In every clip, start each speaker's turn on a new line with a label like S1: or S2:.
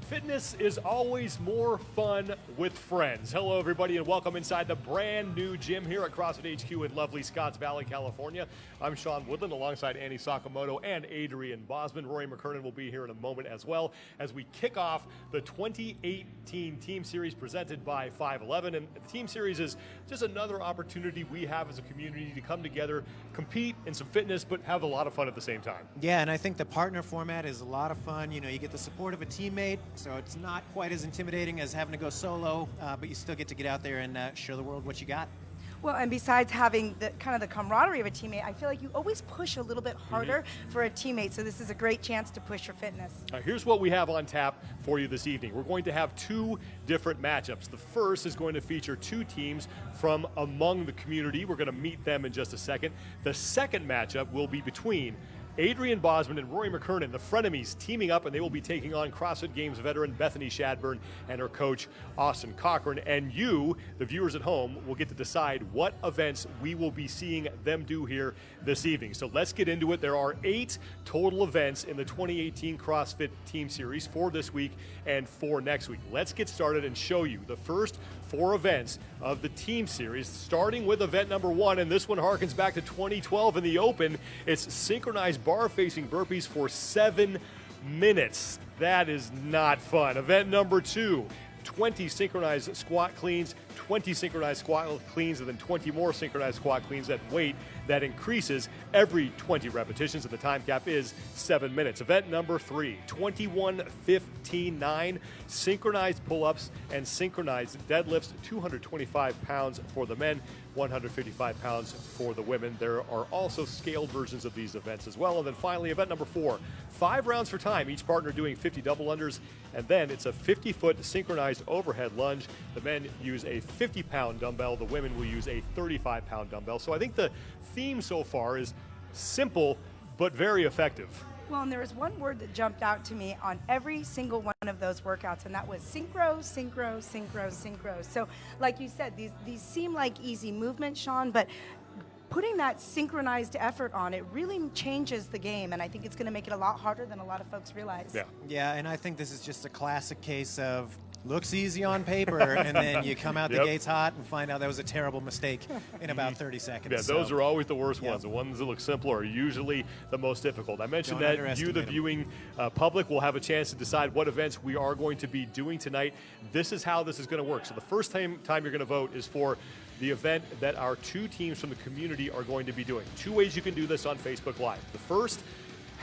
S1: Fitness is always more fun with friends. Hello, everybody, and welcome inside the brand new gym here at CrossFit HQ in lovely Scotts Valley, California. I'm Sean Woodland alongside Annie Sakamoto and Adrian Bosman. Rory McKernan will be here in a moment as well as we kick off the 2018 Team Series presented by 511. And the Team Series is just another opportunity we have as a community to come together, compete in some fitness, but have a lot of fun at the same time.
S2: Yeah, and I think the partner format is a lot of fun. You know, you get the support of a teammate, so it's not quite as intimidating as having to go solo, but you still get to get out there and show the world what you got.
S3: Well, and besides having the kind of the camaraderie of a teammate, I feel like you always push a little bit harder for a teammate, so this is a great chance to push your fitness.
S1: Here's what we have on tap for you this evening. We're going to have two different matchups. The first is going to feature two teams from among the community. We're going to meet them in just a second. The second matchup will be between Adrian Bosman and Rory McKernan, the frenemies, teaming up, and they will be taking on CrossFit Games veteran Bethany Shadburn and her coach Austin Cochran. And you, the viewers at home, will get to decide what events we will be seeing them do here this evening. So let's get into it. There are 8 total events in the 2018 CrossFit Team Series, 4 this week and 4 next week. Let's get started and show you the first 4 events of the Team Series, starting with event number 1, and this one harkens back to 2012 in the open. It's synchronized bar-facing burpees for 7 minutes. That is not fun. Event number 2, 20 synchronized squat cleans, 20 synchronized squat cleans, and then 20 more synchronized squat cleans at weight that increases every 20 repetitions, and the time cap is 7 minutes. Event number 3, 21-15-9, synchronized pull-ups and synchronized deadlifts, 225 pounds for the men, 155 pounds for the women. There are also scaled versions of these events as well. And then finally, event number 4, 5 rounds for time, each partner doing 50 double unders, and then it's a 50-foot synchronized overhead lunge. The men use a 50-pound dumbbell, the women will use a 35-pound dumbbell. So I think the theme so far is simple but very effective.
S3: Well, and there was one word that jumped out to me on every single one of those workouts, and that was synchro, synchro, synchro, synchro. So like you said, these seem like easy movements, Sean, but putting that synchronized effort on it really changes the game, and I think it's going to make it a lot harder than a lot of folks realize.
S2: Yeah, and I think this is just a classic case of looks easy on paper, and then you come out the gates hot and find out that was a terrible mistake in about 30 seconds.
S1: Yeah, those are always the worst ones. The ones that look simple are usually the most difficult. I mentioned that you, the viewing public, will have a chance to decide what events we are going to be doing tonight. This is how this is going to work. So the first time you're going to vote is for the event that our 2 teams from the community are going to be doing. 2 ways you can do this on Facebook Live. The first,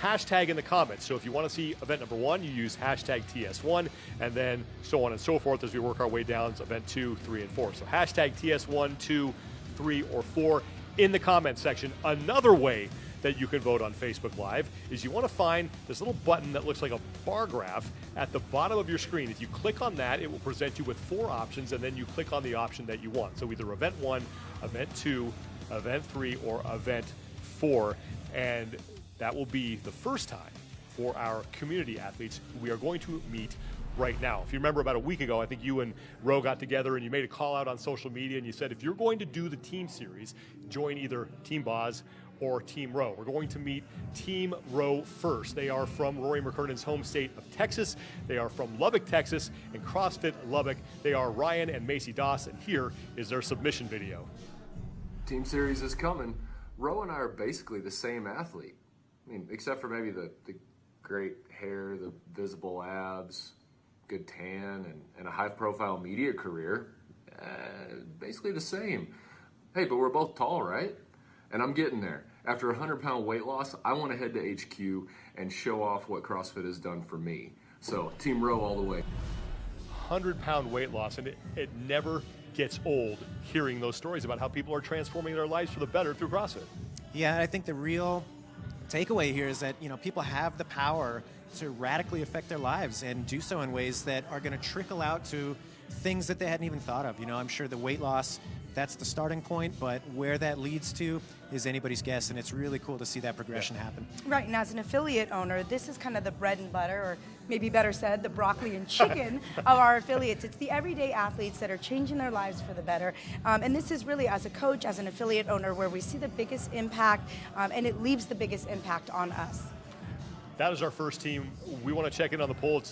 S1: hashtag in the comments. So if you want to see event number 1, you use hashtag TS1, and then so on and so forth as we work our way down to event 2, 3, and 4. So hashtag TS1, 2, 3, or 4 in the comment section. Another way that you can vote on Facebook Live is you want to find this little button that looks like a bar graph at the bottom of your screen. If you click on that, it will present you with 4 options, and then you click on the option that you want. So either event 1, event 2, event 3, or event 4. And that will be the first time for our community athletes who we are going to meet right now. If you remember about a week ago, I think you and Roe got together and you made a call out on social media and you said, if you're going to do the team series, join either Team Boz or Team Roe. We're going to meet Team Roe first. They are from Rory McKernan's home state of Texas. They are from Lubbock, Texas, and CrossFit Lubbock. They are Ryan and Macy Doss, and here is their submission video.
S4: Team series is coming. Roe and I are basically the same athlete. I mean, except for maybe the great hair, the visible abs, good tan, and a high-profile media career. Basically the same. Hey, but we're both tall, right? And I'm getting there. After a 100-pound weight loss, I want to head to HQ and show off what CrossFit has done for me. So, Team Roe all the way.
S1: 100-pound weight loss, and it never gets old hearing those stories about how people are transforming their lives for the better through CrossFit.
S2: Yeah, I think the real takeaway here is that, people have the power to radically affect their lives and do so in ways that are going to trickle out to things that they hadn't even thought of. I'm sure the weight loss, that's the starting point, but where that leads to is anybody's guess, and it's really cool to see that progression happen.
S3: Right, and as an affiliate owner, this is kind of the bread and butter, or maybe better said, the broccoli and chicken of our affiliates. It's the everyday athletes that are changing their lives for the better. And this is really, as a coach, as an affiliate owner, where we see the biggest impact, and it leaves the biggest impact on us.
S1: That is our first team. We want to check in on the poll.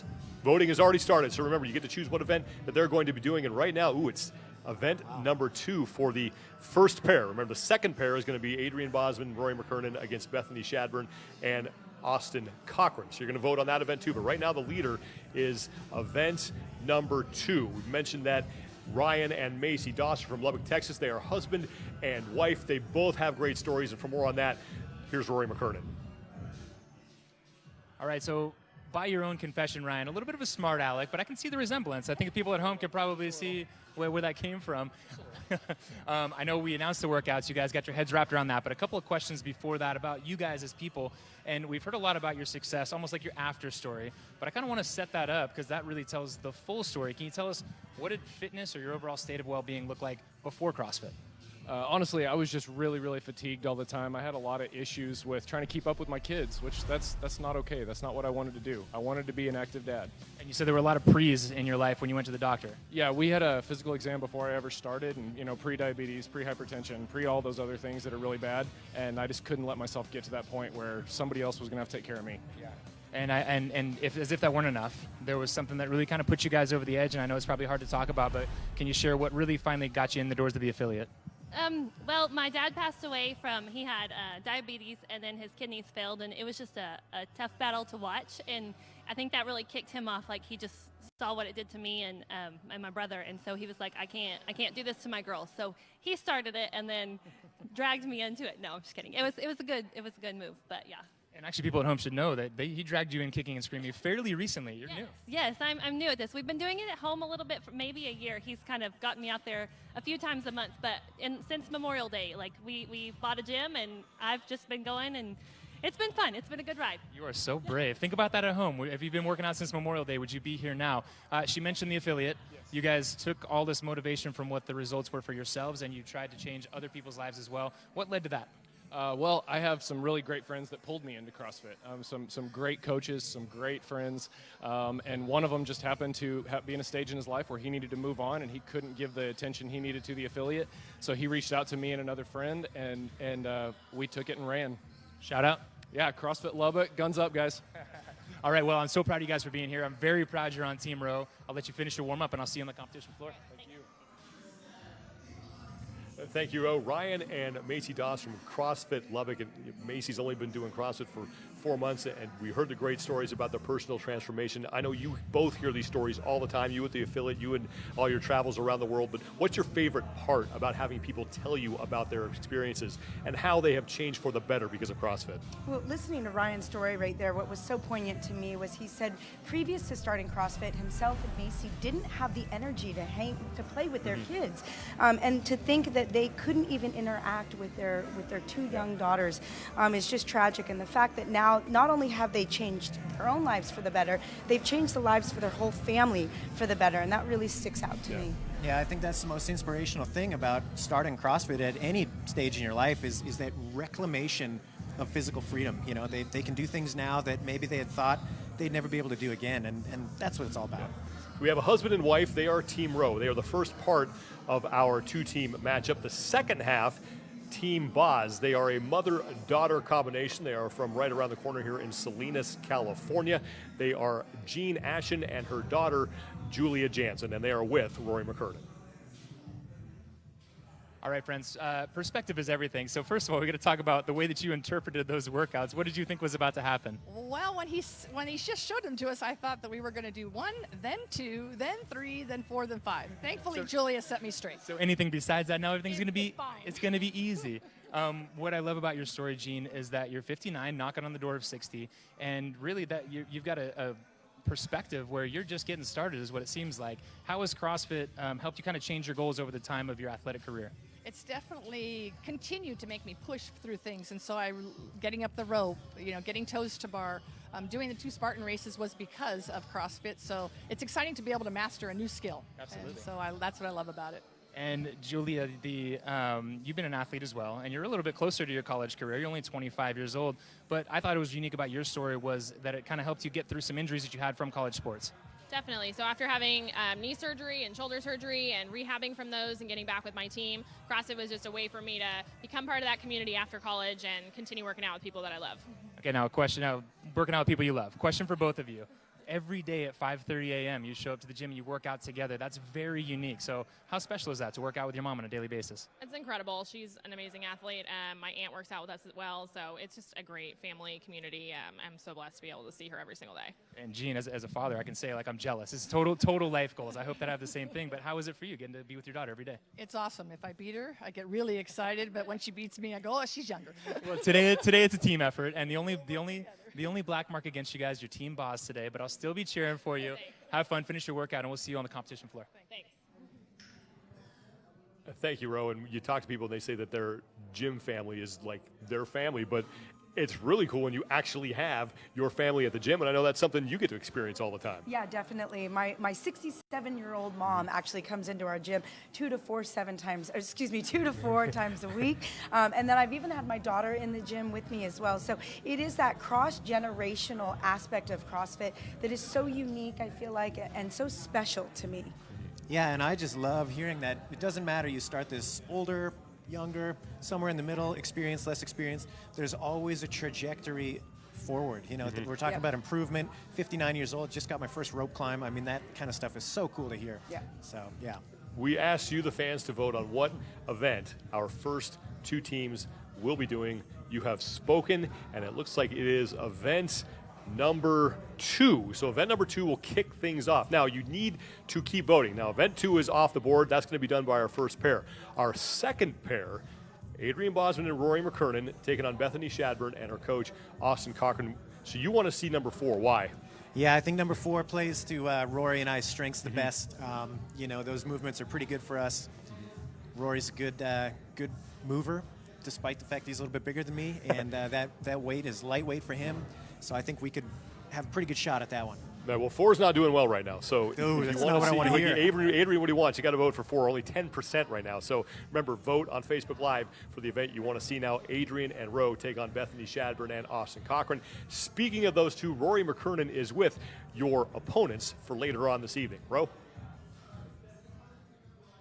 S1: Voting has already started, so remember, you get to choose what event that they're going to be doing, and right now, it's event number 2 for the first pair. Remember, the second pair is going to be Adrian Bosman, Rory McKernan against Bethany Shadburn and Austin Cochran. So you're going to vote on that event too. But right now the leader is event number 2. We've mentioned that Ryan and Macy Doss are from Lubbock, Texas. They are husband and wife. They both have great stories. And for more on that, here's Rory McKernan.
S5: All right, so by your own confession, Ryan, a little bit of a smart aleck, but I can see the resemblance. I think the people at home can probably see where that came from. I know we announced the workouts. You guys got your heads wrapped around that, but a couple of questions before that about you guys as people. And we've heard a lot about your success, almost like your after story, but I kind of want to set that up because that really tells the full story. Can you tell us, what did fitness or your overall state of well-being look like before CrossFit?
S6: Honestly, I was just really fatigued all the time. I had a lot of issues with trying to keep up with my kids, which that's not okay. That's not what I wanted to do. I wanted to be an active dad.
S5: And you said there were a lot of pre's in your life when you went to the doctor.
S6: Yeah, we had a physical exam before I ever started, and pre-diabetes, pre-hypertension, all those other things that are really bad, and I just couldn't let myself get to that point where somebody else was going to have to take care of me.
S5: Yeah. And if, as if that weren't enough, there was something that really kind of put you guys over the edge, and I know it's probably hard to talk about, but can you share what really finally got you in the doors of the affiliate?
S7: Well, my dad passed away he had diabetes, and then his kidneys failed, and it was just a tough battle to watch, and I think that really kicked him off. Like, he just saw what it did to me and my brother, and so he was like, I can't do this to my girls. So he started it and then dragged me into it. No, I'm just kidding. It was a good move, but yeah.
S5: And actually, people at home should know that he dragged you in kicking and screaming fairly recently. You're new.
S7: Yes, I'm new at this. We've been doing it at home a little bit for maybe a year. He's kind of gotten me out there a few times a month, but since Memorial Day, like we bought a gym, and I've just been going, and it's been fun. It's been a good ride.
S5: You are so brave. Think about that at home. If you've been working out since Memorial Day, would you be here now? She mentioned the affiliate. Yes. You guys took all this motivation from what the results were for yourselves, and you tried to change other people's lives as well. What led to that?
S6: Well, I have some really great friends that pulled me into CrossFit. Some great coaches, some great friends, and one of them just happened to be in a stage in his life where he needed to move on, and he couldn't give the attention he needed to the affiliate. So he reached out to me and another friend, and we took it and ran.
S5: Shout out.
S6: Yeah, CrossFit Lubbock, guns up, guys.
S5: All right, well, I'm so proud of you guys for being here. I'm very proud you're on Team Row. I'll let you finish your warm-up, and I'll see you on the competition floor.
S6: Thank you.
S1: Thank you, Ro. Ryan and Macy Doss from CrossFit Lubbock. And Macy's only been doing CrossFit for 4 months, and we heard the great stories about the personal transformation. I know you both hear these stories all the time, you at the affiliate, you and all your travels around the world, but what's your favorite part about having people tell you about their experiences and how they have changed for the better because of CrossFit?
S3: Well, listening to Ryan's story right there, what was so poignant to me was he said previous to starting CrossFit, himself and Macy didn't have the energy to play with their kids, and to think that they couldn't even interact with their 2 young daughters is just tragic. And the fact that now not only have they changed their own lives for the better, they've changed the lives for their whole family for the better, and that really sticks out to me.
S2: Yeah, I think that's the most inspirational thing about starting CrossFit at any stage in your life is that reclamation of physical freedom. They can do things now that maybe they had thought they'd never be able to do again, and that's what it's all about.
S1: We have a husband and wife. They are Team Row. They are the first part of our two-team matchup. The second half, Team Boz. They are a mother-daughter combination. They are from right around the corner here in Salinas, California. They are Jean Ashen and her daughter, Julia Jansen, and they are with Rory McKernan.
S5: All right, friends, perspective is everything. So first of all, we're going to talk about the way that you interpreted those workouts. What did you think was about to happen?
S8: Well, when he just showed them to us, I thought that we were going to do 1, then 2, then 3, then 4, then 5. Thankfully, Julia set me straight.
S5: So anything besides that, now everything's going to be,
S8: It's fine.
S5: it's going to be easy. What I love about your story, Jean, is that you're 59, knocking on the door of 60, and really that you've got a perspective where you're just getting started is what it seems like. How has CrossFit helped you kind of change your goals over the time of your athletic career?
S8: It's definitely continued to make me push through things, and so getting up the rope, getting toes to bar, doing the 2 Spartan races was because of CrossFit. So it's exciting to be able to master a new skill.
S5: Absolutely.
S8: And so that's what I love about it.
S5: And Julia, you've been an athlete as well, and you're a little bit closer to your college career. You're only 25 years old, but I thought it was unique about your story was that it kind of helped you get through some injuries that you had from college sports.
S7: Definitely. So after having knee surgery and shoulder surgery and rehabbing from those and getting back with my team, CrossFit was just a way for me to become part of that community after college and continue working out with people that I love.
S5: Okay, now a question. Now, working out with people you love. Question for both of you. Every day at 5:30 a.m. you show up to the gym, you work out together. That's very unique. So how special is that to work out with your mom on a daily basis?
S7: It's incredible. She's an amazing athlete. My aunt works out with us as well, so it's just a great family community. I'm so blessed to be able to see her every single day.
S5: And Gene, as a father, I can say I'm jealous. It's total life goals. I hope that I have the same thing. But how is it for you getting to be with your daughter every day?
S8: It's awesome. If I beat her, I get really excited, but when she beats me, I go, oh, she's younger.
S5: Well, today it's a team effort, and the only black mark against you guys, your Team Boss today. But I'll still be cheering for you. Have fun, finish your workout, and we'll see you on the competition floor.
S7: Thanks.
S1: Thank you, Ro. And you talk to people, and they say that their gym family is like their family, but it's really cool when you actually have your family at the gym, and I know that's something you get to experience all the time.
S3: Yeah, definitely. My 67-year-old mom actually comes into our gym 2 to 4 times a week. And then I've even had my daughter in the gym with me as well. So it is that cross-generational aspect of CrossFit that is so unique, I feel like, and so special to me.
S2: Yeah, and I just love hearing that it doesn't matter. You start this older, younger, somewhere in the middle, experienced, less experienced. There's always a trajectory forward. We're talking about improvement. 59 years old, just got my first rope climb. I mean, that kind of stuff is so cool to hear.
S3: Yeah.
S2: So, yeah.
S1: We asked you, the fans, to vote on what event our first 2 teams will be doing. You have spoken, and it looks like it is event number 2. So event number 2 will kick things off. Now, you need to keep voting. Now, event 2 is off the board. That's going to be done by our first pair. Our second pair, Adrian Bosman and Rory McKernan, taking on Bethany Shadburn and her coach, Austin Cochran. So you want to see number 4. Why?
S2: Yeah, I think number 4 plays to Rory and I's strengths the best. Those movements are pretty good for us. Rory's a good mover, despite the fact he's a little bit bigger than me, and that weight is lightweight for him. So I think we could have a pretty good shot at that one.
S1: Right, well, 4's not doing well right now. So
S2: Ooh,
S1: if
S2: that's
S1: you want
S2: not
S1: to
S2: what I
S1: see
S2: wanna hear.
S1: Adrian what he wants, you got to vote for 4. Only 10% right now. So remember, vote on Facebook Live for the event you want to see now. Adrian and Ro take on Bethany Shadburn and Austin Cochran. Speaking of those 2, Rory McKernan is with your opponents for later on this evening. Ro?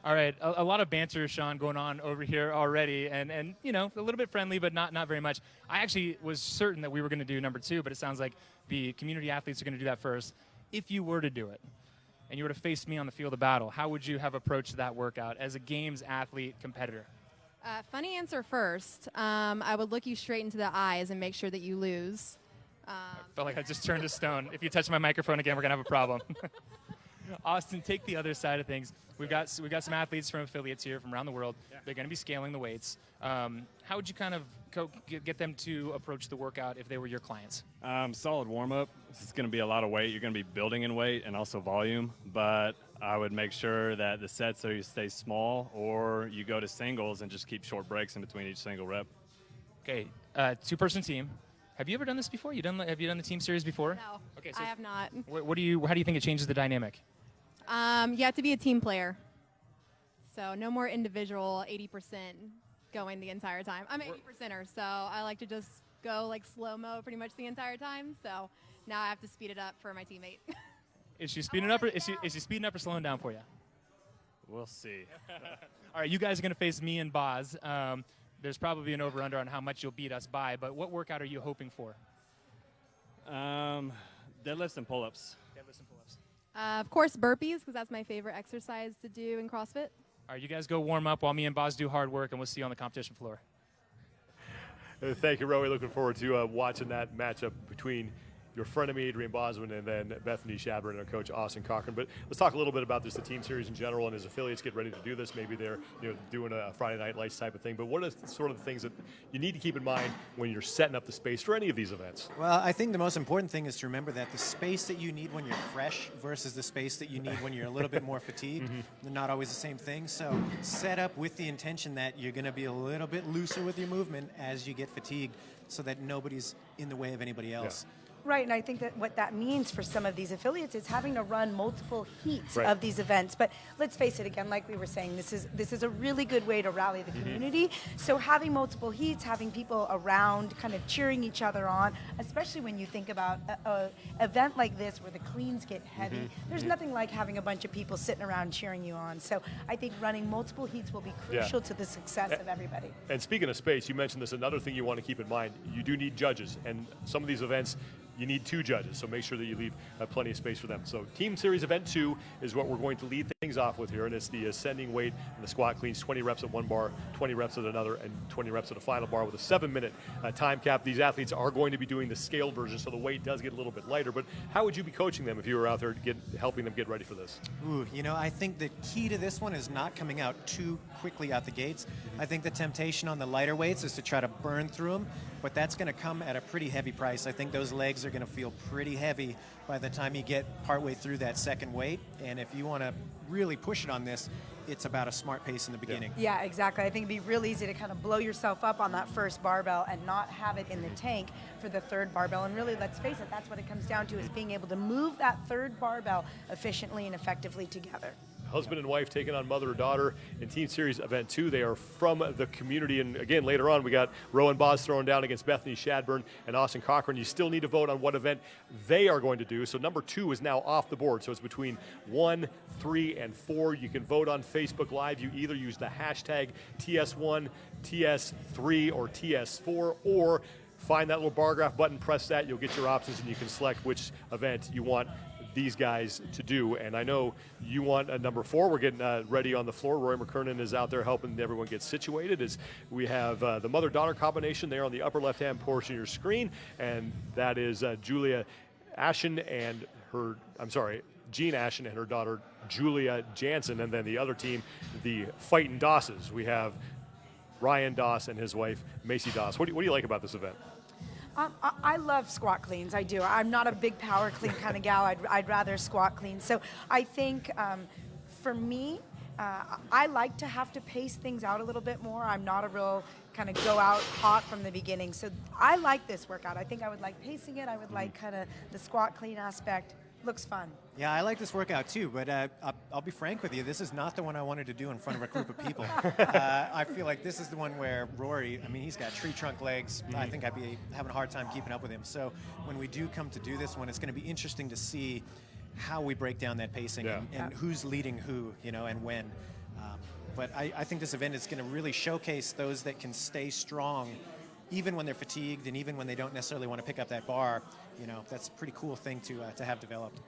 S5: All right, a lot of banter, Sean, going on over here already, and a little bit friendly, but not very much. I actually was certain that we were going to do number 2, but it sounds like the community athletes are going to do that first. If you were to do it, and you were to face me on the field of battle, how would you have approached that workout as a games athlete competitor?
S9: Funny answer first. I would look you straight into the eyes and make sure that you lose.
S5: I felt like I just turned to stone. If you touch my microphone again, we're going to have a problem. Austin, take the other side of things. We've got some athletes from affiliates here from around the world. Yeah. They're going to be scaling the weights. How would you kind of get them to approach the workout if they were your clients?
S10: Solid warm-up. This is going to be a lot of weight. You're going to be building in weight and also volume, but I would make sure that the sets are you stay small or you go to singles and just keep short breaks in between each single rep.
S5: Okay, 2-person team. Have you ever done this before? Have you done the team series before?
S9: No,
S5: okay, so
S9: I have not.
S5: How do you think it changes the dynamic?
S9: You have to be a team player. So no more individual 80% going the entire time. I'm 80%er, so I like to just go like slow-mo pretty much the entire time. So now I have to speed it up for my teammate.
S5: Is she speeding up, or is she speeding up or slowing down for you?
S10: We'll see.
S5: All right, you guys are going to face me and Boz. There's probably an over-under on how much you'll beat us by, but what workout are you hoping for?
S10: Deadlifts and pull-ups.
S5: Deadlifts and pull-ups.
S9: Of course, burpees, because that's my favorite exercise to do in CrossFit.
S5: All right, you guys go warm up while me and Boz do hard work, and we'll see you on the competition floor.
S1: Thank you, Rowie. Looking forward to watching that matchup between your frenemy, Adrian Bosman, and then Bethany Shadburn and our coach, Austin Cochran. But let's talk a little bit about just the team series in general, and as affiliates get ready to do this, maybe they're doing a Friday Night Lights type of thing. But what are sort of the things that you need to keep in mind when you're setting up the space for any of these events?
S2: Well, I think the most important thing is to remember that the space that you need when you're fresh versus the space that you need when you're a little bit more fatigued, they're not always the same thing. So set up with the intention that you're going to be a little bit looser with your movement as you get fatigued so that nobody's in the way of anybody else.
S1: Yeah.
S3: Right, and I think that what that means for some of these affiliates is having to run multiple heats
S1: Right.
S3: of these events. But let's face it, again, like we were saying, this is a really good way to rally the community. So having multiple heats, having people around kind of cheering each other on, especially when you think about a event like this where the cleans get heavy, there's nothing like having a bunch of people sitting around cheering you on. So I think running multiple heats will be crucial to the success of everybody.
S1: And speaking of space, you mentioned this, another thing you want to keep in mind, you do need judges, and some of these events, you need 2 judges, so make sure that you leave plenty of space for them. So Team Series Event 2 is what we're going to lead things off with here, and it's the ascending weight and the squat cleans, 20 reps at one bar, 20 reps at another, and 20 reps at a final bar with a 7-minute time cap. These athletes are going to be doing the scaled version, so the weight does get a little bit lighter, but how would you be coaching them if you were out there helping them get ready for this?
S2: Ooh, I think the key to this one is not coming out too quickly out the gates. I think the temptation on the lighter weights is to try to burn through them, but that's going to come at a pretty heavy price. I think those legs are going to feel pretty heavy by the time you get partway through that second weight. And if you want to really push it on this, it's about a smart pace in the beginning.
S3: Yeah, exactly. I think it'd be real easy to kind of blow yourself up on that first barbell and not have it in the tank for the third barbell. And really, let's face it, that's what it comes down to, is being able to move that third barbell efficiently and effectively together.
S1: Husband and wife taking on mother or daughter in Team Series Event 2. They are from the community. And again, later on, we got Rowan Boz throwing down against Bethany Shadburn and Austin Cochran. You still need to vote on what event they are going to do. So number 2 is now off the board. So it's between 1, 3, and 4. You can vote on Facebook Live. You either use the hashtag TS1, TS3, or TS4, or find that little bar graph button, press that, you'll get your options, and you can select which event you want these guys to do. And I know you want a number 4. We're getting ready on the floor. Roy McKernan is out there helping everyone get situated as we have the mother-daughter combination there on the upper left-hand portion of your screen, and that is Julia Ashen and her, Jean Ashen and her daughter Julia Jansen. And then the other team, the Fightin' Dosses. We have Ryan Doss and his wife Macy Doss. What do you like about this event?
S3: I love squat cleans. I do. I'm not a big power clean kind of gal. I'd rather squat clean. So I think for me, I like to have to pace things out a little bit more. I'm not a real kind of go out hot from the beginning. So I like this workout. I think I would like pacing it. I would like kind of the squat clean aspect. Looks fun.
S2: Yeah, I like this workout too, but I'll be frank with you, this is not the one I wanted to do in front of a group of people. I feel like this is the one where Rory, he's got tree trunk legs. I think I'd be having a hard time keeping up with him. So when we do come to do this one, it's going to be interesting to see how we break down that pacing and who's leading who, and when. But I think this event is going to really showcase those that can stay strong even when they're fatigued and even when they don't necessarily want to pick up that bar. That's a pretty cool thing to have developed.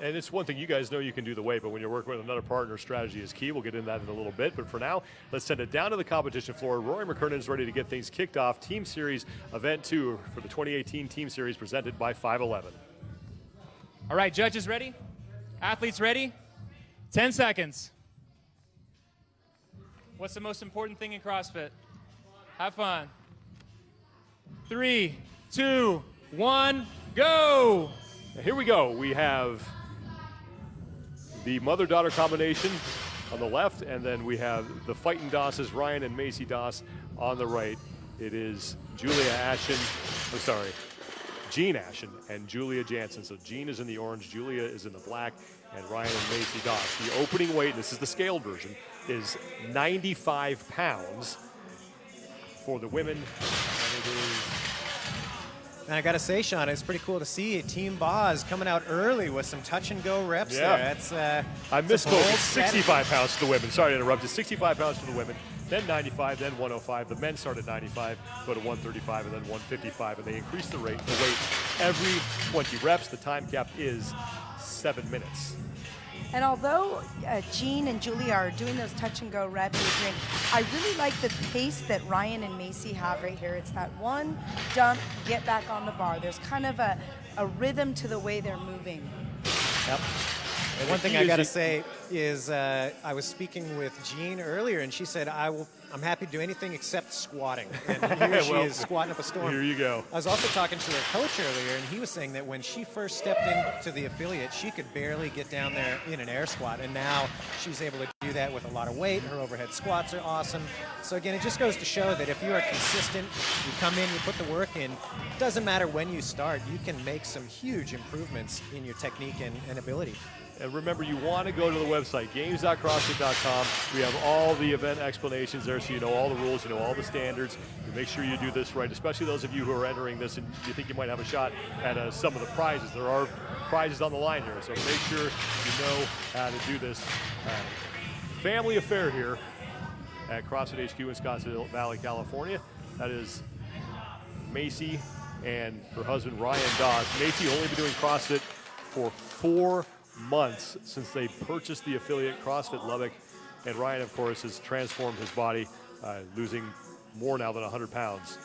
S1: And it's one thing, you guys know you can do the weight, but when you're working with another partner, strategy is key. We'll get into that in a little bit. But for now, let's send it down to the competition floor. Roy McKernan is ready to get things kicked off. Team Series Event 2 for the 2018 Team Series presented by 511.
S5: All right, judges ready? Athletes ready? 10 seconds. What's the most important thing in CrossFit? Have fun. 3, 2, 1, go!
S1: Here we go. We have the mother-daughter combination on the left, and then we have the Fightin' Dosses, Ryan and Macy Doss, on the right. It is Jean Ashen and Julia Jansen. So Jean is in the orange, Julia is in the black, and Ryan and Macy Doss. The opening weight, and this is the scaled version, is 95 pounds for the women, and it is
S2: And I got to say, Sean, it's pretty cool to see Team Boz coming out early with some touch-and-go reps there. That's
S1: I misspoke. It's 65 pounds for the women. Sorry to interrupt. It's 65 pounds for the women, then 95, then 105. The men start at 95, go to 135, and then 155, and they increase the weight every 20 reps. The time cap is 7 minutes.
S3: And although Jean and Julia are doing those touch-and-go reps, Adrian, I really like the pace that Ryan and Macy have right here. It's that one dump, get back on the bar. There's kind of a rhythm to the way they're moving.
S2: Yep. And one thing I got to say is I was speaking with Jean earlier, and she said, I'm happy to do anything except squatting. And here she is squatting up a storm.
S1: Here you go.
S2: I was also talking to her coach earlier, and he was saying that when she first stepped into the affiliate, she could barely get down there in an air squat, and now she's able to do that with a lot of weight. Her overhead squats are awesome. So again, it just goes to show that if you are consistent, you come in, you put the work in, it doesn't matter when you start, you can make some huge improvements in your technique and ability.
S1: And remember, you want to go to the website, games.crossfit.com. We have all the event explanations there, so you know all the rules, you know all the standards. You make sure you do this right, especially those of you who are entering this and you think you might have a shot at some of the prizes. There are prizes on the line here, so make sure you know how to do this. Family affair here at CrossFit HQ in Scottsdale Valley, California. That is Macy and her husband, Ryan Doss. Macy only been doing CrossFit for 4 months since they purchased the affiliate CrossFit Lubbock, and Ryan, of course, has transformed his body, losing more now than 100 pounds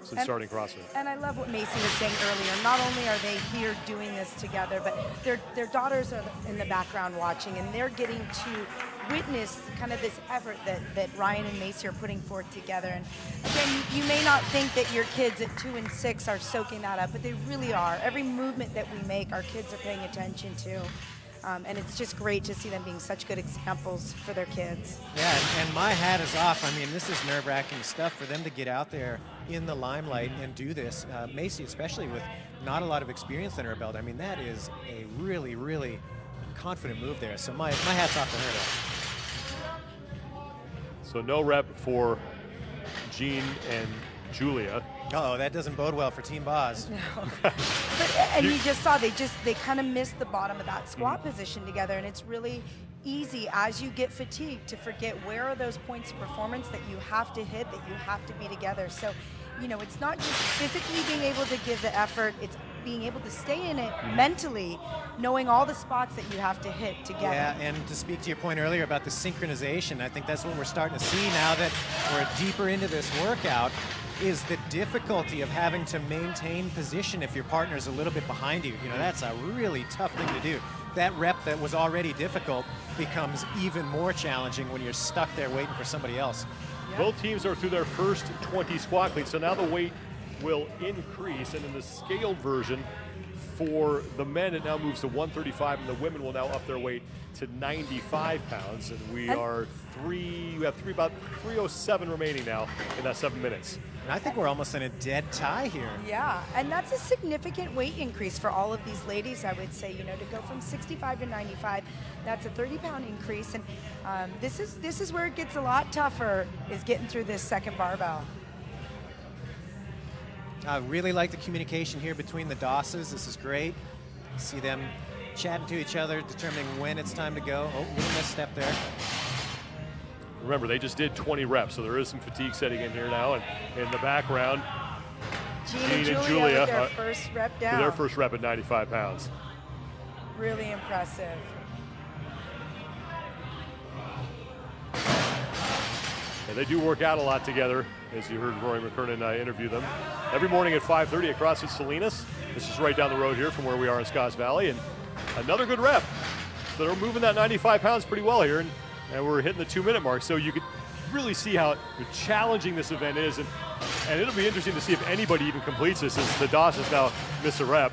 S1: since starting CrossFit.
S3: And I love what Macy was saying earlier. Not only are they here doing this together, but their daughters are in the background watching, and they're getting to witness kind of this effort that Ryan and Macy are putting forth together. And again, you may not think that your kids at 2 and 6 are soaking that up, but they really are. Every movement that we make, our kids are paying attention to. And it's just great to see them being such good examples for their kids.
S2: Yeah, and my hat is off. I mean, this is nerve-wracking stuff for them to get out there in the limelight and do this. Macy, especially with not a lot of experience under her belt. I mean, that is a really, really confident move there. So my hat's off to her, though.
S1: So no rep for Jean and Julia.
S2: Uh-oh, that doesn't bode well for Team Boz.
S3: No. And you just saw they kind of missed the bottom of that squat position together, and it's really easy as you get fatigued to forget where are those points of performance that you have to hit, that you have to be together. So, you know, it's not just physically being able to give the effort, it's being able to stay in it mentally, knowing all the spots that you have to hit together.
S2: Yeah, and to speak to your point earlier about the synchronization, I think that's what we're starting to see now that we're deeper into this workout, is the difficulty of having to maintain position if your partner's a little bit behind you. You know, that's a really tough thing to do. That rep that was already difficult becomes even more challenging when you're stuck there waiting for somebody else.
S3: Yep.
S1: Both teams are through their first 20 squat cleans, so now the weight will increase, and in the scaled version for the men it now moves to 135, and the women will now up their weight to 95 pounds, and we have about 307 remaining now in that 7 minutes.
S2: And I think we're almost in a dead tie here.
S3: Yeah, and that's a significant weight increase for all of these ladies, I would say. You know, to go from 65 to 95, that's a 30-pound increase, and this is where it gets a lot tougher, is getting through this second barbell.
S2: I really like the communication here between the Dosses. This is great. See them chatting to each other, determining when it's time to go. Oh, little misstep there.
S1: Remember, they just did 20 reps, so there is some fatigue setting in here now. And in the background,
S3: Jean and Julia with their first rep down.
S1: Their first rep at 95 pounds.
S3: Really impressive.
S1: And they do work out a lot together, as you heard Rory McKernan interview them. Every morning at 5:30 at CrossFit Salinas. This is right down the road here from where we are in Scotts Valley. And another good rep. So they're moving that 95 pounds pretty well here. And we're hitting the 2-minute mark. So you could really see how challenging this event is. And it'll be interesting to see if anybody even completes this, as the Dawsons now miss a rep.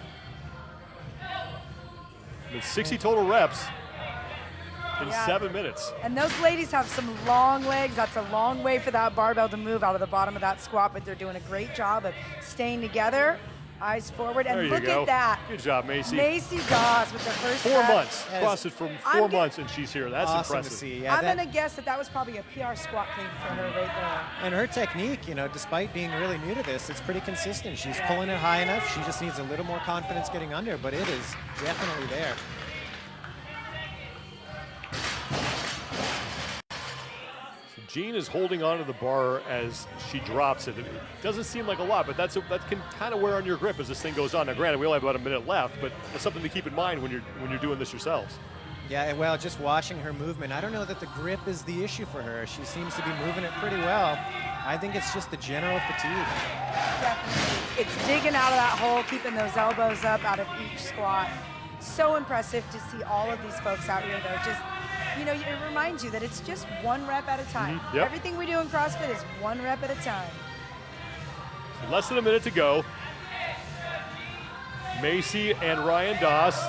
S1: With 60 total reps in 7 minutes.
S3: And those ladies have some long legs. That's a long way for that barbell to move out of the bottom of that squat, but they're doing a great job of staying together. Eyes forward, and
S1: There you
S3: look
S1: go.
S3: at that.
S1: Good job, Macy.
S3: Macy Dawes with the first
S1: 4
S3: rep.
S1: months. CrossFit for four
S3: I'm
S1: months, and she's here. That's
S2: Awesome
S1: impressive.
S2: to see. Yeah,
S3: I'm going to guess that was probably a PR squat thing for her right there.
S2: and her technique, you know, despite being really new to this, it's pretty consistent. She's pulling it high enough. She just needs a little more confidence getting under, but it is definitely there.
S1: Jean is holding onto the bar as she drops it. It doesn't seem like a lot, but that can kind of wear on your grip as this thing goes on. Now, granted, we only have about a minute left, but it's something to keep in mind when you're doing this yourselves.
S2: Yeah, and well, just watching her movement, I don't know that the grip is the issue for her. She seems to be moving it pretty well. I think it's just the general fatigue.
S3: Definitely. It's digging out of that hole, keeping those elbows up out of each squat. So impressive to see all of these folks out here, though. Just, you know, it reminds you that it's just one rep at a time.
S1: Yep.
S3: Everything we do in CrossFit is one rep at a time.
S1: Less than a minute to go. Macy and Ryan Doss.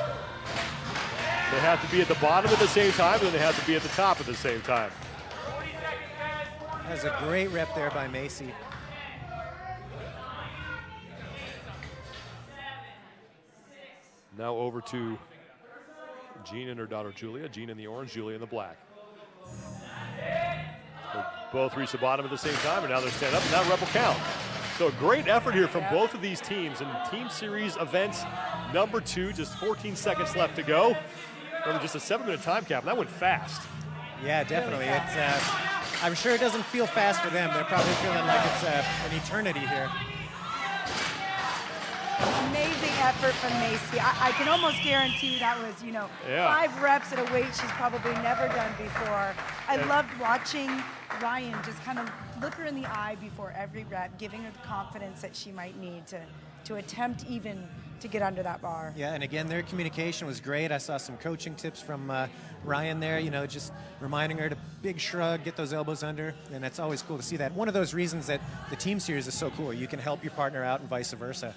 S1: They have to be at the bottom at the same time, and then they have to be at the top at the same time.
S2: That's a great rep there by Macy.
S1: Now over to Jean and her daughter Julia. Jean in the orange, Julia in the black. They both reach the bottom at the same time, and now they're standing up, and that rep will count. So a great effort here from both of these teams in Team Series events number 2. Just 14 seconds left to go. Remember, just a 7-minute time cap, and that went fast.
S2: Yeah, definitely. It's. I'm sure it doesn't feel fast for them. They're probably feeling like it's an eternity here.
S3: Amazing effort from Macy. I can almost guarantee that was, 5 reps at a weight she's probably never done before. I loved watching Ryan just kind of look her in the eye before every rep, giving her the confidence that she might need to attempt even to get under that bar.
S2: Yeah, and again, their communication was great. I saw some coaching tips from Ryan there, just reminding her to big shrug, get those elbows under, and that's always cool to see that. One of those reasons that the team series is so cool. You can help your partner out and vice versa.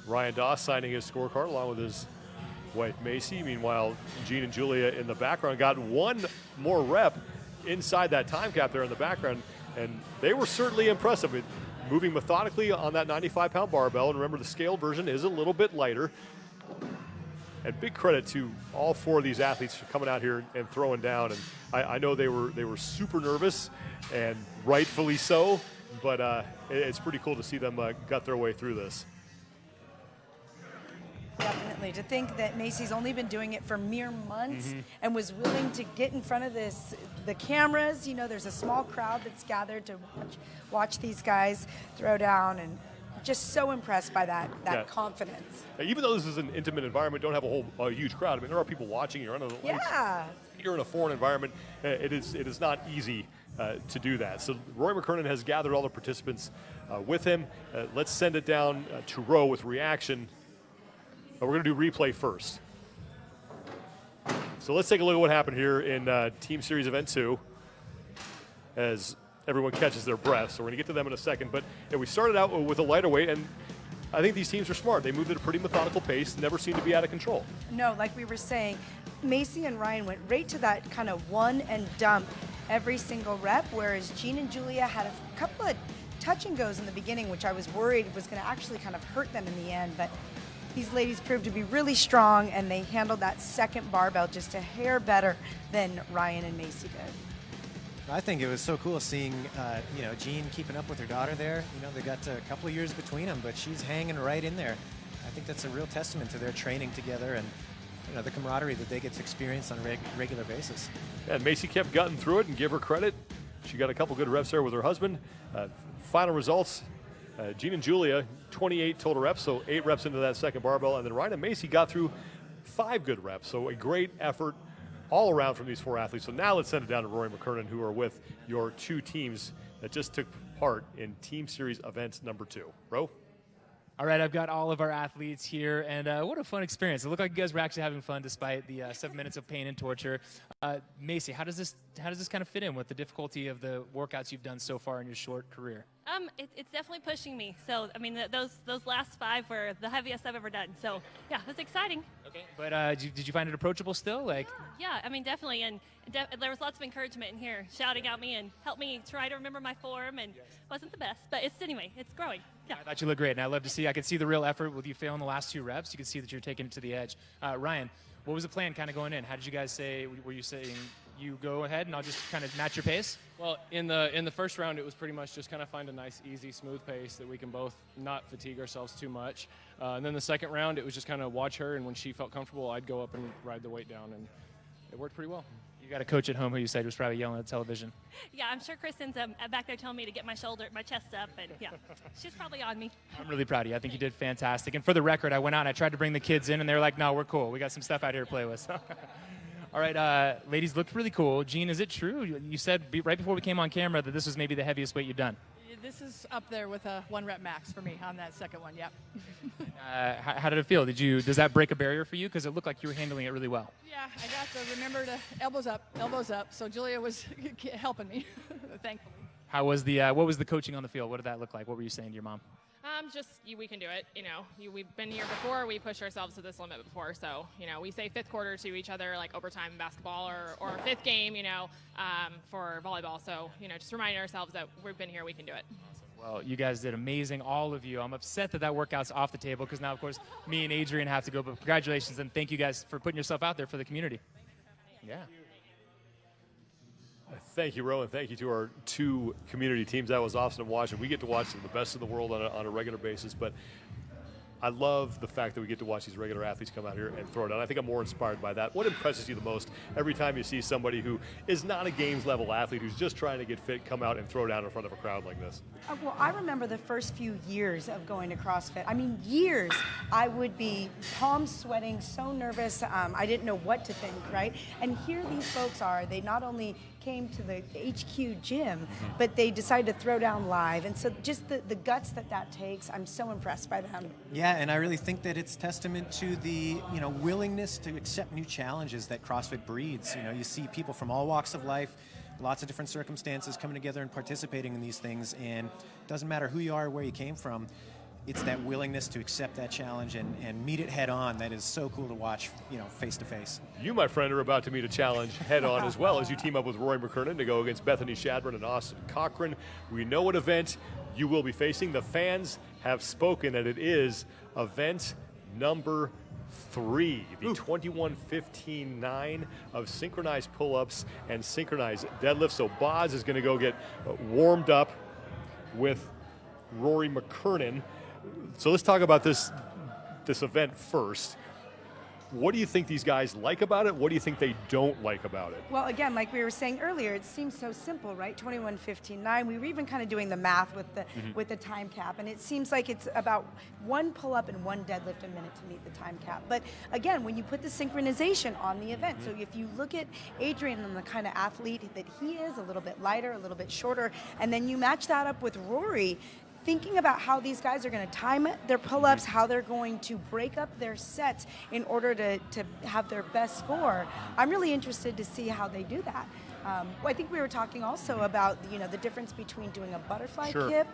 S1: Ryan Doss signing his scorecard along with his wife Macy. Meanwhile, Jean and Julia in the background got one more rep inside that time cap there in the background, and they were certainly impressive. Moving methodically on that 95-pound barbell, and remember the scaled version is a little bit lighter. And big credit to all 4 of these athletes for coming out here and throwing down. And I know they were super nervous, and rightfully so. But it's pretty cool to see them gut their way through this.
S3: Definitely. To think that Macy's only been doing it for mere months and was willing to get in front of the cameras. There's a small crowd that's gathered to watch these guys throw down, and just so impressed by that confidence.
S1: Even though this is an intimate environment, don't have a huge crowd. I mean, there are people watching. You're under the lights.
S3: Yeah.
S1: You're in a foreign environment. It is not easy to do that. So Roy McKernan has gathered all the participants with him. Let's send it down to Roe with reaction. We're going to do replay first. So let's take a look at what happened here in Team Series Event 2 as everyone catches their breath. So we're going to get to them in a second. But we started out with a lighter weight, and I think these teams are smart. They moved at a pretty methodical pace, never seemed to be out of control.
S3: No, like we were saying, Macy and Ryan went right to that kind of one and dump every single rep, whereas Jean and Julia had a couple of touch and goes in the beginning, which I was worried was going to actually kind of hurt them in the end. But these ladies proved to be really strong, and they handled that second barbell just a hair better than Ryan and Macy did.
S2: I think it was so cool seeing, Jean keeping up with her daughter there. They got a couple of years between them, but she's hanging right in there. I think that's a real testament to their training together and, the camaraderie that they get to experience on a regular basis.
S1: Yeah, and Macy kept gutting through it, and give her credit. She got a couple good reps there with her husband. Final results. Jean and Julia, 28 total reps, so 8 reps into that second barbell. And then Ryan and Macy got through 5 good reps. So a great effort all around from these 4 athletes. So now let's send it down to Roy McKernan, who are with your 2 teams that just took part in Team Series events number 2. Ro?
S5: All right, I've got all of our athletes here, and what a fun experience. It looked like you guys were actually having fun despite the 7 minutes of pain and torture. Macy, how does this kind of fit in with the difficulty of the workouts you've done so far in your short career?
S7: It's definitely pushing me. So, I mean, those last 5 were the heaviest I've ever done. So, yeah, it's exciting.
S5: Okay. But did you find it approachable still? Like,
S7: Yeah, I mean, definitely. And there was lots of encouragement in here, shouting at me and helped me try to remember my form. And wasn't the best, but it's growing. Yeah.
S5: I thought you looked great, and I love to see. I could see the real effort with you failing the last 2 reps. You could see that you're taking it to the edge. Ryan, what was the plan kind of going in? How did you guys say? Were you saying you go ahead and I'll just kind of match your pace?
S6: Well, in the first round, it was pretty much just kind of find a nice, easy, smooth pace that we can both not fatigue ourselves too much. And then the second round, it was just kind of watch her, and when she felt comfortable, I'd go up and ride the weight down, and it worked pretty well.
S5: You got a coach at home who you said was probably yelling at television.
S7: Yeah, I'm sure Kristen's back there telling me to get my chest up, and yeah, she's probably on me.
S5: I'm really proud of you. I think you did fantastic. And for the record, I went out and I tried to bring the kids in, and they were like, no, we're cool. We got some stuff out here to play with. So. All right, ladies, looked really cool. Jean, is it true? You said right before we came on camera that this was maybe the heaviest weight you've done.
S8: This is up there with a 1 rep max for me on that second one, yep.
S5: How did it feel? Does that break a barrier for you? Because it looked like you were handling it really well.
S8: Yeah, I got to remember to elbows up. So Julia was helping me, thankfully.
S5: How was what was the coaching on the field? What did that look like? What were you saying to your mom?
S11: We can do it. We've been here before. We pushed ourselves to this limit before. So, we say 5th quarter to each other, like overtime in basketball or 5th game, for volleyball. So, just reminding ourselves that we've been here, we can do it.
S5: Well, you guys did amazing, all of you. I'm upset that workout's off the table because now, of course, me and Adrian have to go. But congratulations, and thank you guys for putting yourself out there for the community. Yeah.
S1: Thank you, Rowan. Thank you to our 2 community teams. That was awesome to watch, and we get to watch the best in the world on a regular basis. But I love the fact that we get to watch these regular athletes come out here and throw it down. I think I'm more inspired by that. What impresses you the most every time you see somebody who is not a games level athlete, who's just trying to get fit, come out and throw down in front of a crowd like this?
S3: Well, I remember the first few years of going to CrossFit. I mean, years. I would be palms sweating, so nervous. I didn't know what to think, right? And here these folks are. They not only came to the HQ gym, but they decided to throw down live. And so just the guts that takes, I'm so impressed by them.
S2: Yeah, and I really think that it's testament to the willingness to accept new challenges that CrossFit breeds. You see people from all walks of life, lots of different circumstances coming together and participating in these things, and it doesn't matter who you are or where you came from. It's that willingness to accept that challenge and meet it head on that is so cool to watch, face to face.
S1: You, my friend, are about to meet a challenge head on as well as you team up with Rory McKernan to go against Bethany Shadburn and Austin Cochran. We know what event you will be facing. The fans have spoken that it is event number 3, the 21:15.9 of synchronized pull-ups and synchronized deadlifts. So Boz is going to go get warmed up with Rory McKernan. So let's talk about this event first. What do you think these guys like about it? What do you think they don't like about it?
S3: Well, again, like we were saying earlier, it seems so simple, right? 21:15.9. We were even kind of doing the math with the time cap, and it seems like it's about 1 pull-up and 1 deadlift a minute to meet the time cap. But again, when you put the synchronization on the event, so if you look at Adrian and the kind of athlete that he is, a little bit lighter, a little bit shorter, and then you match that up with Rory, thinking about how these guys are going to time their pull-ups, how they're going to break up their sets in order to have their best score. I'm really interested to see how they do that. I think we were talking also about the difference between doing a butterfly kip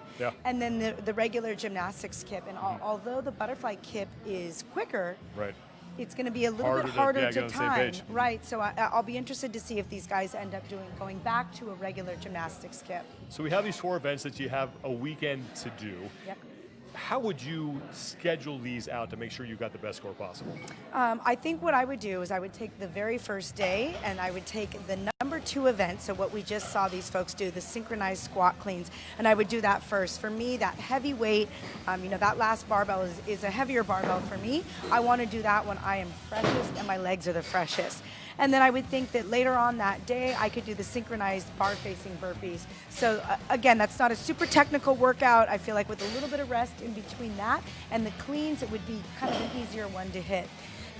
S3: and then the regular gymnastics kip. And although the butterfly kip is quicker,
S1: right,
S3: it's going to be a little bit harder to time, right? So I'll be interested to see if these guys end up going back to a regular gymnastics kip.
S1: So we have these 4 events that you have a weekend to do.
S3: Yep.
S1: How would you schedule these out to make sure you got the best score possible?
S3: I think what I would do is I would take the very first day and I would take the number 2 event, so what we just saw these folks do, the synchronized squat cleans, and I would do that first. For me, that heavy weight, that last barbell is a heavier barbell for me. I want to do that when I am freshest and my legs are the freshest. And then I would think that later on that day, I could do the synchronized bar-facing burpees. So again, that's not a super technical workout. I feel like with a little bit of rest in between that and the cleans, it would be kind of an easier one to hit.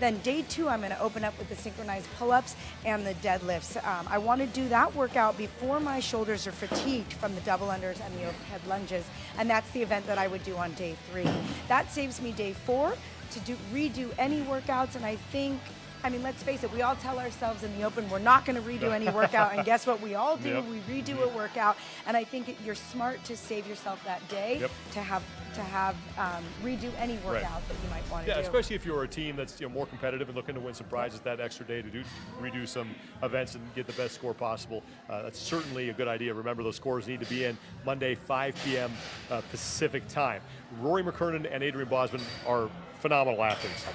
S3: Then day 2, I'm going to open up with the synchronized pull-ups and the deadlifts. I want to do that workout before my shoulders are fatigued from the double unders and the overhead lunges, and that's the event that I would do on day 3. That saves me day 4 to redo any workouts, and I think I mean, let's face it, we all tell ourselves in the open we're not going to redo any workout, and guess what we all do?
S1: Yep.
S3: We redo a workout, and I think you're smart to save yourself that day to have redo any workout that you might want to do.
S1: Yeah, especially if you're a team that's more competitive and looking to win some prizes that extra day to redo some events and get the best score possible. That's certainly a good idea. Remember, those scores need to be in Monday, 5 p.m. Pacific time. Rory McKernan and Adrian Bosman are phenomenal athletes,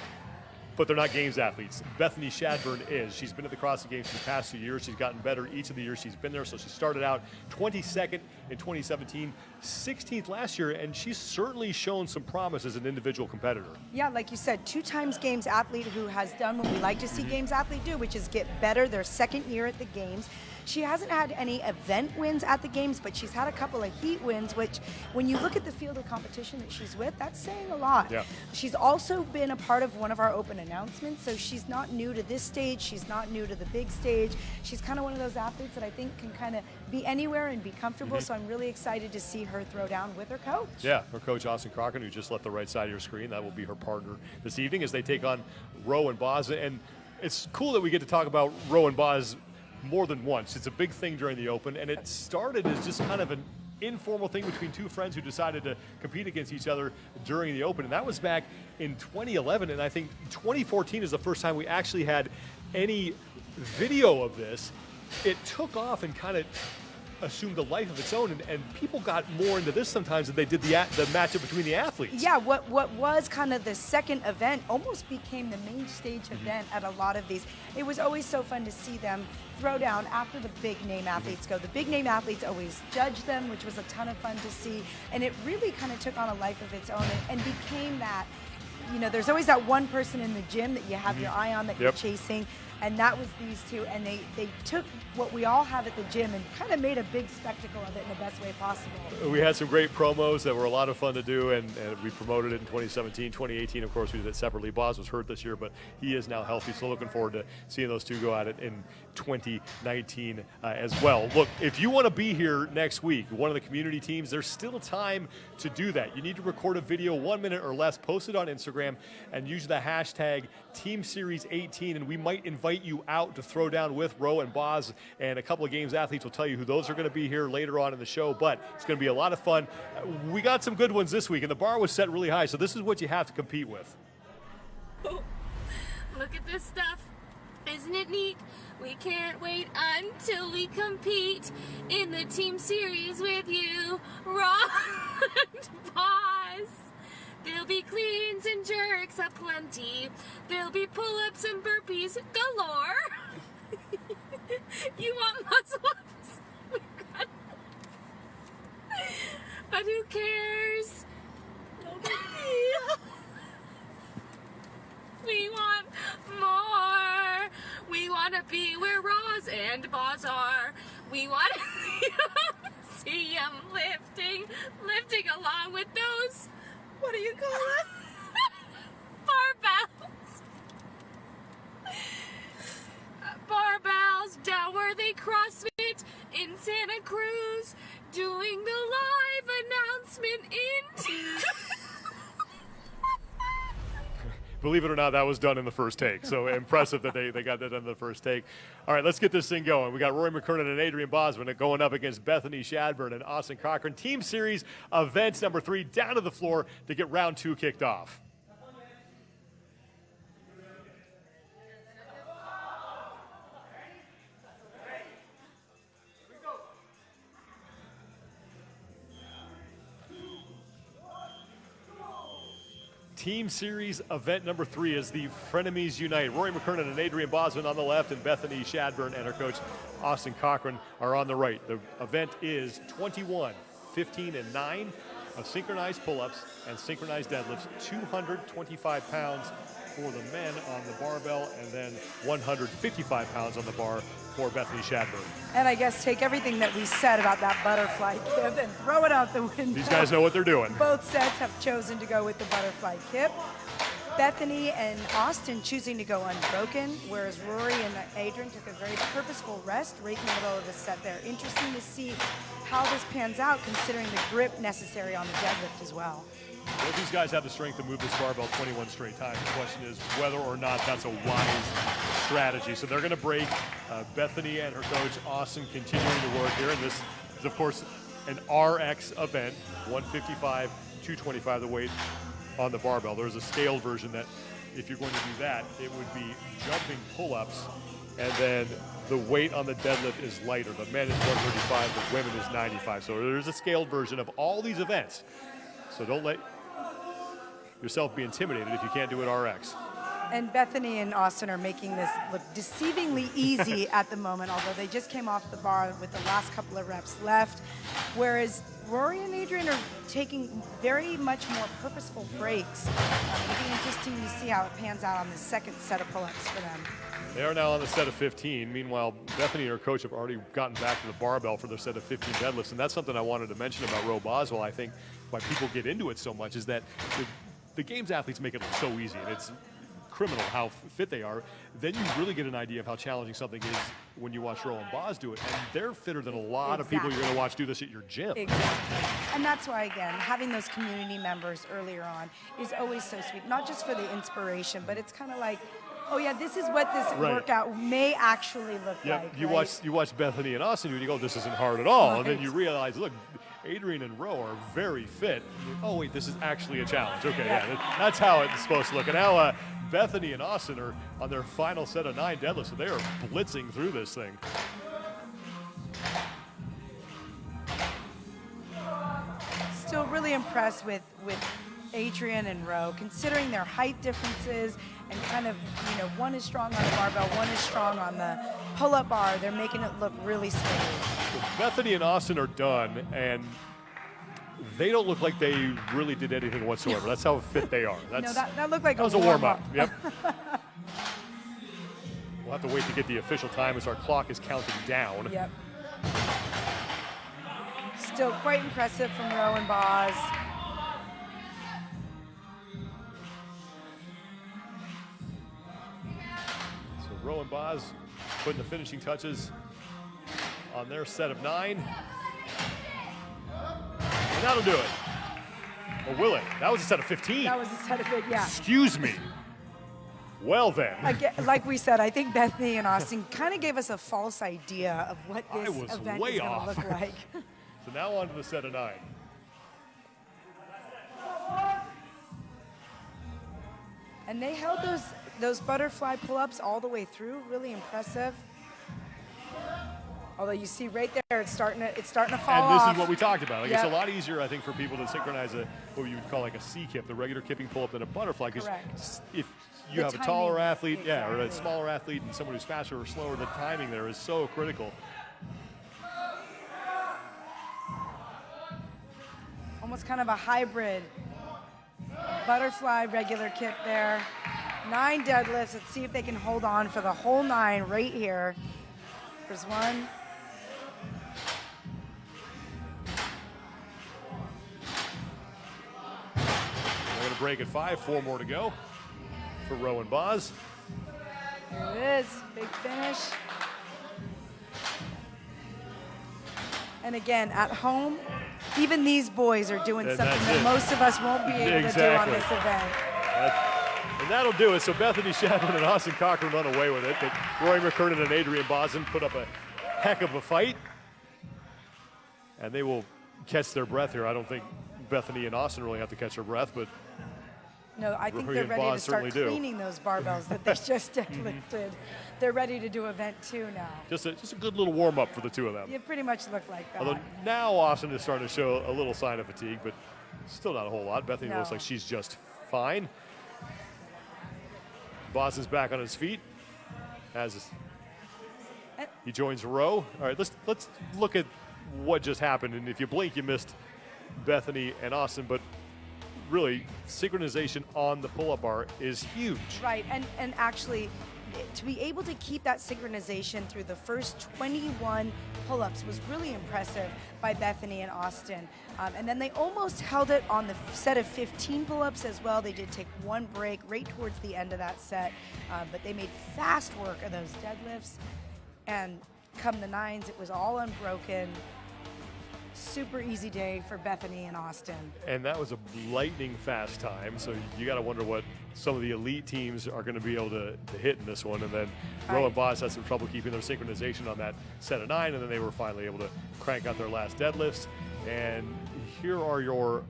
S1: but they're not games athletes. Bethany Shadburn is. She's been at the CrossFit Games for the past few years. She's gotten better each of the years she's been there. So she started out 22nd in 2017, 16th last year, and she's certainly shown some promise as an individual competitor.
S3: Yeah, like you said, 2 times games athlete who has done what we like to see games athlete do, which is get better their second year at the games. She hasn't had any event wins at the games, but she's had a couple of heat wins, which when you look at the field of competition that she's with, that's saying a lot.
S1: Yeah.
S3: She's also been a part of one of our open announcements, so she's not new to this stage. She's not new to the big stage. She's kind of one of those athletes that I think can kind of be anywhere and be comfortable, so I'm really excited to see her throw down with her coach.
S1: Yeah, her coach, Austin Cochran, who just left the right side of your screen. That will be her partner this evening as they take on Roe and Boz. And it's cool that we get to talk about Roe and Boz more than once. It's a big thing during the Open, and it started as just kind of an informal thing between 2 friends who decided to compete against each other during the Open, and that was back in 2011, and I think 2014 is the first time we actually had any video of this. It took off and kind of assumed a life of its own, and people got more into this sometimes than they did the matchup between the athletes.
S3: Yeah, what was kind of the second event almost became the main stage event at a lot of these. It was always so fun to see them throw down after the big name athletes go. The big name athletes always judge them, which was a ton of fun to see, and it really kind of took on a life of its own and became that, there's always that one person in the gym that you have your eye on that you're chasing, and that was these two, and they took what we all have at the gym and kind of made a big spectacle of it in the best way possible.
S1: We had some great promos that were a lot of fun to do, and we promoted it in 2017. 2018, of course, we did it separately. Boz was hurt this year, but he is now healthy, so looking forward to seeing those two go at it in 2019 as well. Look, if you want to be here next week, one of the community teams, there's still time to do that. You need to record a video 1 minute or less, post it on Instagram, and use the hashtag TeamSeries18, and we might invite you out to throw down with Roe and Boz, and a couple of games athletes will tell you who those are going to be here later on in the show, but it's going to be a lot of fun. We got some good ones this week, and the bar was set really high, so this is what you have to compete with.
S12: Look at this stuff. Isn't it neat? We can't wait until we compete in the team series with you, Raw and Boz. There'll be cleans and jerks aplenty. There'll be pull-ups and burpees galore. You want muscle-ups? We got... But who cares? We want more. We want to be where Roz and Boz are. We want to see them lifting along with those, what do you call it? Barbells down where they CrossFit in Santa Cruz, doing the live announcement in...
S1: Believe it or not, that was done in the first take. So impressive that they got that done in the first take. All right, let's get this thing going. We got Rory McKernan and Adrian Bosman going up against Bethany Shadburn and Austin Cochran. Team Series event number 3 down to the floor to get round 2 kicked off. Team Series event number 3 is the Frenemies Unite. Rory McKernan and Adrian Bosman on the left, and Bethany Shadburn and her coach Austin Cochran are on the right. The event is 21, 15, and 9 of synchronized pull-ups and synchronized deadlifts, 225 pounds for the men on the barbell, and then 155 pounds on the bar for Bethany Shadburn.
S3: And I guess take everything that we said about that butterfly kip and throw it out the window.
S1: These guys know what they're doing.
S3: Both sets have chosen to go with the butterfly kip. Bethany and Austin choosing to go unbroken, whereas Rory and Adrian took a very purposeful rest right in the middle of the set there. Interesting to see how this pans out considering the grip necessary on the deadlift as well.
S1: Both these guys have the strength to move this barbell 21 straight times. The question is whether or not that's a wise strategy. So they're going to break. Bethany and her coach Austin continuing to work here, and this is of course an RX event, 155, 225 the weight on the barbell. There's a scaled version that if you're going to do that, it would be jumping pull-ups, and then the weight on the deadlift is lighter. The men is 135, the women is 95. So there's a scaled version of all these events. So don't let yourself be intimidated if you can't do it RX.
S3: And Bethany and Austin are making this look deceivingly easy at the moment, although they just came off the bar with the last couple of reps left. Whereas Rory and Adrian are taking very much more purposeful breaks. It'll be interesting to see how it pans out on the second set of pull-ups for them.
S1: They are now on the set of 15. Meanwhile, Bethany and her coach have already gotten back to the barbell for their set of 15 deadlifts. And that's something I wanted to mention about Ro Boswell. I think why people get into it so much is that the games athletes make it look so easy. And it's criminal how fit they are. Then you really get an idea of how challenging something is when you watch Ro and Boz do it. And they're fitter than a lot of people you're going to watch do this at your gym.
S3: Exactly. And that's why, again, having those community members earlier on is always so sweet. Not just for the inspiration, but it's kind of like, oh yeah, this is what this workout may actually look like.
S1: You watch Bethany and Austin do it, you go, this isn't hard at all. And then you realize, look, Adrian and Ro are very fit. Oh wait, this is actually a challenge. Okay, yeah, that's how it's supposed to look. And now Bethany and Austin are on their final set of 9 deadlifts, so they are blitzing through this thing.
S3: Still really impressed with Adrian and Ro, considering their height differences and kind of, one is strong on the barbell, one is strong on the pull-up bar. They're making it look really smooth.
S1: Bethany and Austin are done, and they don't look like they really did anything whatsoever. That's how fit they are.
S3: No, that looked like
S1: that was a warm-up. Yep. We'll have to wait to get the official time as our clock is counting down.
S3: Yep. Still quite impressive from Ro and Boz.
S1: So Ro and Boz putting the finishing touches on their set of 9. And that'll do it. Or will it? That was a set of 15.
S3: That was a set of 15, yeah.
S1: Excuse me. Well then.
S3: Again, like we said, I think Bethany and Austin kind of gave us a false idea of what this event is going to look like.
S1: So now on to the set of 9.
S3: And they held those butterfly pull-ups all the way through. Really impressive. Although you see right there, it's starting to fall off.
S1: And this is what we talked about. Like, it's a lot easier, I think, for people to synchronize what you would call like a C kip, the regular kipping pull-up, than a butterfly. Because if you have a taller athlete, or a smaller athlete, and someone who's faster or slower, the timing there is so critical.
S3: Almost kind of a hybrid butterfly regular kip there. 9 deadlifts. Let's see if they can hold on for the whole 9 right here. There's one.
S1: We're going to break at 5. 4 more to go for Ro and Boz.
S3: Here it is. Big finish. And again, at home, even these boys are doing something that most of us won't be able to do on this event.
S1: And that'll do it. So Bethany Shadman and Austin Cochran run away with it, but Roy McKernan and Adrian Bosin put up a heck of a fight. And they will catch their breath here. I don't think Bethany and Austin really have to catch their breath, but
S3: no, I think they're ready to start cleaning those barbells that they just deadlifted. They're ready to do event 2 now.
S1: Just a good little warm-up for the two of them.
S3: You pretty much look like that.
S1: Although now Austin is starting to show a little sign of fatigue, but still not a whole lot. Bethany looks like she's just fine. Boss is back on his feet as he joins Ro. All right, let's look at what just happened. And if you blink, you missed Bethany and Austin, but really, synchronization on the pull-up bar is huge.
S3: Right, and actually, to be able to keep that synchronization through the first 21 pull-ups was really impressive by Bethany and Austin. And then they almost held it on the set of 15 pull-ups as well. They did take one break right towards the end of that set, but they made fast work of those deadlifts. And come the nines, it was all unbroken. Super easy day for Bethany and Austin.
S1: And that was a lightning fast time, so you got to wonder what some of the elite teams are going to be able to hit in this one. And then Roe and Boz had some trouble keeping their synchronization on that set of 9, and then they were finally able to crank out their last deadlifts. And here are your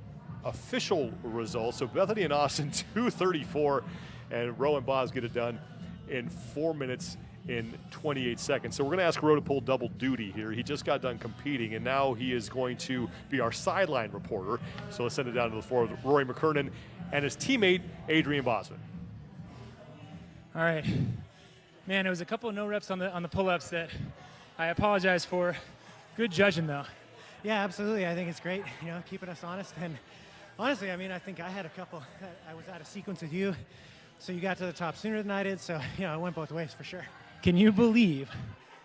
S1: official results. So Bethany and Austin 2:34, and Roe and Boz get it done in 4 minutes in 28 seconds. So we're going to ask Roe to pull double duty here. He just got done competing, and now he is going to be our sideline reporter. So let's send it down to the floor with Rory McKernan and his teammate, Adrian Bosman.
S5: All right. Man, it was a couple of no reps on the pull-ups that I apologize for. Good judging, though.
S2: Yeah, absolutely. I think it's great, keeping us honest. And honestly, I mean, I think I had a couple. I was out of sequence with you, so you got to the top sooner than I did. So, it went both ways for sure.
S5: Can you believe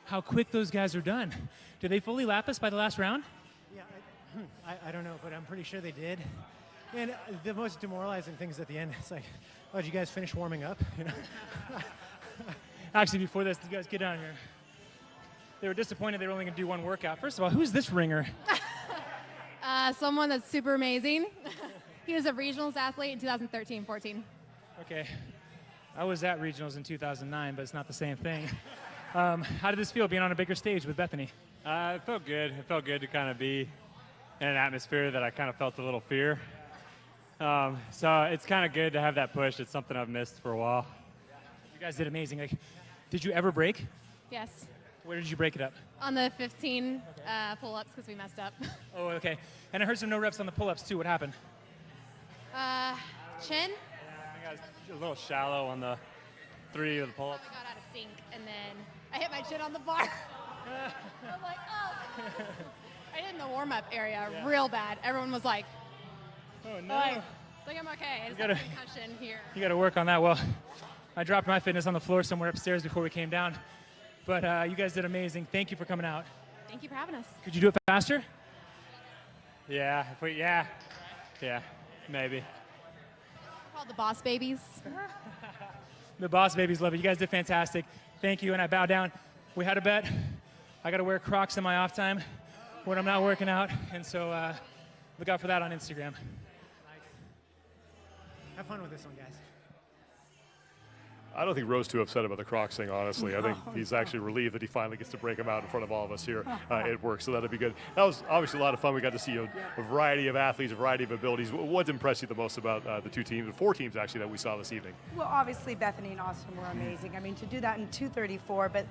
S5: how quick those guys are done? Did they fully lap us by the last round?
S2: Yeah, I don't know, but I'm pretty sure they did. And the most demoralizing things at the end, it's like, oh, did you guys finish warming up?
S5: Actually, before this, you guys get down here. They were disappointed they were only going to do one workout. First of all, who's this ringer?
S9: Someone that's super amazing. He was a regionals athlete in 2013-14.
S5: Okay. I was at regionals in 2009, but it's not the same thing. How did this feel, being on a bigger stage with Bethany?
S10: It felt good. It felt good to kind of be in an atmosphere that I kind of felt a little fear. So it's kind of good to have that push. It's something I've missed for a while.
S5: You guys did amazing. Like, did you ever break?
S9: Yes.
S5: Where did you break it up?
S9: On the 15 pull-ups because we messed up.
S5: Oh, okay. And I heard some no reps on the pull-ups too. What happened?
S9: Chin.
S10: I got a little shallow on the 3 of the pull-ups.
S9: I got out of sync, and then I hit my chin on the bar. I was like, oh. I did in the warm-up area real bad. Everyone was like,
S5: oh, no.
S9: Like I'm okay. I just have a concussion here.
S5: You got to work on that. Well, I dropped my fitness on the floor somewhere upstairs before we came down. But you guys did amazing. Thank you for coming out.
S9: Thank you for having us.
S5: Could you do it faster?
S10: Yeah, yeah, maybe.
S9: Called the Boss Babies.
S5: The Boss Babies love it. You guys did fantastic. Thank you, and I bow down. We had a bet. I got to wear Crocs in my off time when I'm not working out, and so look out for that on Instagram.
S2: Have fun with this one, guys.
S1: I don't think Roe's too upset about the Crocs thing, honestly. I think he's actually relieved that he finally gets to break them out in front of all of us here at work, so that'll be good. That was obviously a lot of fun. We got to see a variety of athletes, a variety of abilities. What impressed you the most about the 2 teams, the 4 teams actually, that we saw this evening?
S3: Well, obviously Bethany and Austin were amazing. I mean, to do that in 2:34, but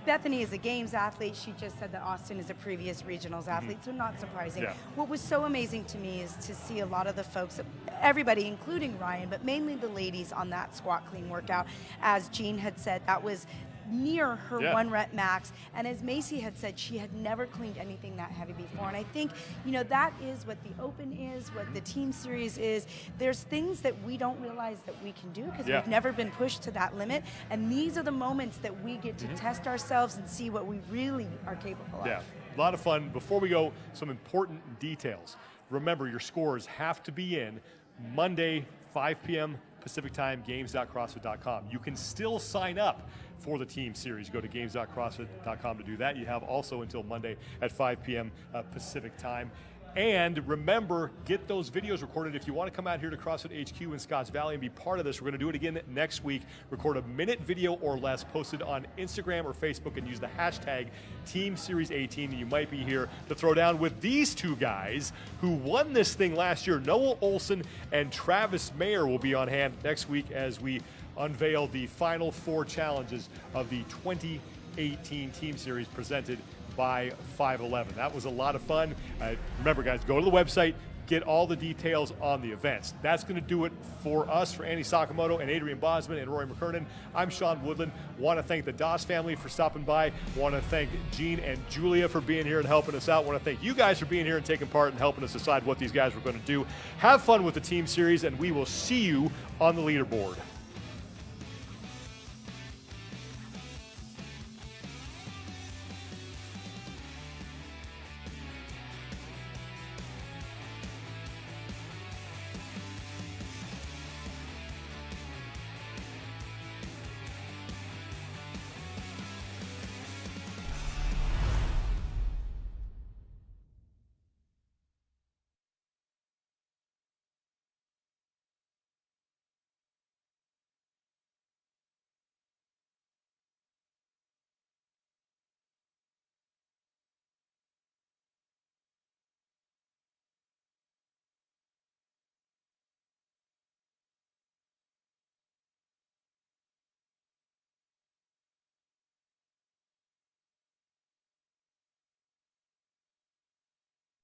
S3: Bethany is a games athlete. She just said that Austin is a previous regionals athlete, so not surprising.
S1: Yeah.
S3: What was so amazing to me is to see a lot of the folks, everybody, including Ryan, but mainly the ladies on that squat clean workout. As Jean had said, that was near her 1 rep max. And as Macy had said, she had never cleaned anything that heavy before. And I think, that is what the Open is, what the Team Series is. There's things that we don't realize that we can do because we've never been pushed to that limit. And these are the moments that we get to test ourselves and see what we really are capable of.
S1: Yeah, a lot of fun. Before we go, some important details. Remember, your scores have to be in Monday, 5 p.m. Pacific time, games.crossfit.com. You can still sign up for the Team Series. Go to games.crossfit.com to do that. You have also until Monday at 5 p.m. Pacific time. And remember, get those videos recorded. If you want to come out here to CrossFit HQ in Scotts Valley and be part of this, we're going to do it again next week. Record a minute video or less, posted on Instagram or Facebook, and use the hashtag TeamSeries18. And you might be here to throw down with these 2 guys who won this thing last year. Noah Olson and Travis Mayer will be on hand next week as we unveil the final 4 challenges of the 2018 Team Series presented by 511. That was a lot of fun. Remember, guys, go to the website, get all the details on the events. That's going to do it for us, for Andy Sakamoto and Adrian Bosman and Rory McKernan. I'm Sean Woodland. Want to thank the Doss family for stopping by. Want to thank Jean and Julia for being here and helping us out. Want to thank you guys for being here and taking part and helping us decide what these guys were going to do. Have fun with the Team Series, and we will see you on the leaderboard.